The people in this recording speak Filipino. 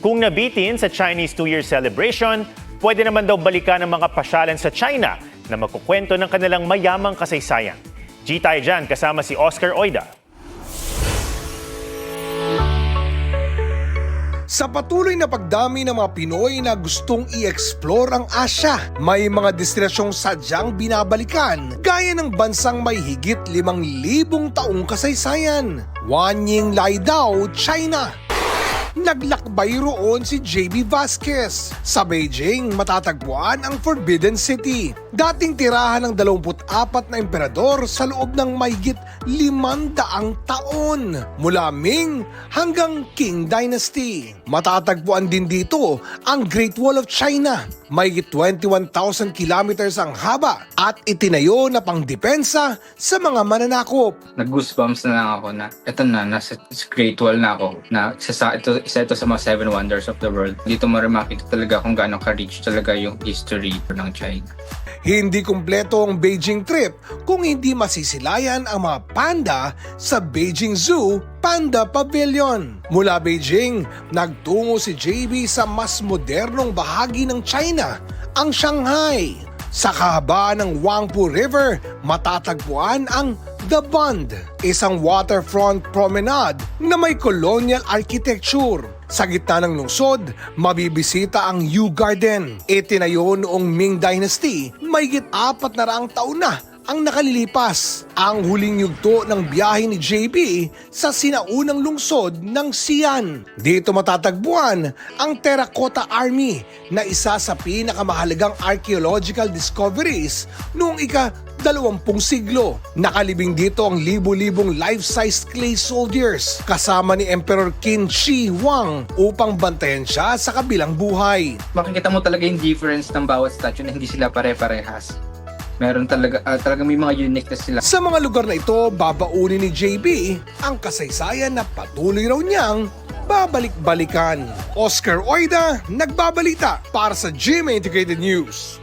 Kung nabitin sa Chinese New Year celebration, pwede naman daw balikan ng mga pasyalan sa China na magkukwento ng kanilang mayamang kasaysayan. G tayo dyan kasama si Oscar Oida. Sa patuloy na pagdami ng mga Pinoy na gustong i-explore ang Asya, may mga destinasyong sadyang binabalikan gaya ng bansang may higit 5,000 taong kasaysayan. Wanying Laidao, China. Naglakbay roon si JB Vasquez. Sa Beijing, matatagpuan ang Forbidden City. Dating tirahan ng 24 na emperador sa loob ng mahigit 500 taon. Mula Ming hanggang Qing Dynasty. Matatagpuan din dito ang Great Wall of China. Mahigit 21,000 kilometers ang haba at itinayo na pangdepensa sa mga mananakop. Nag-goosebumps na lang ako na eto na, nasa Great Wall na ako. Na isa ito sa mga 7 wonders of the world. Dito mo rin makita talaga kung gaano ka-rich talaga yung history ng China. Hindi kumpleto ang Beijing trip kung hindi masisilayan ang mga panda sa Beijing Zoo Panda Pavilion. Mula Beijing, nagtungo si JB sa mas modernong bahagi ng China, ang Shanghai. Sa kahabaan ng Huangpu River, matatagpuan ang The Bund, isang waterfront promenade na may colonial architecture. Sa gitna ng lungsod, mabibisita ang Yew Garden. Itinayo noong Ming Dynasty, mahigit 400 taon na ang nakalilipas. Ang huling yugto ng biyahe ni JB sa sinaunang lungsod ng Xi'an. Dito matatagpuan ang Terracotta Army na isa sa pinakamahalagang archaeological discoveries noong ika-20 siglo. Nakalibing dito ang libu-libong life-size clay soldiers kasama ni Emperor Qin Shi Huang upang bantayan siya sa kabilang buhay. Makikita mo talaga yung difference ng bawat statue na hindi sila pare-parehas. Meron talaga may mga unique na sila. Sa mga lugar na ito, babaunin ni JB ang kasaysayan na patuloy raw niyang babalik-balikan. Oscar Oida, nagbabalita para sa GMA Integrated News.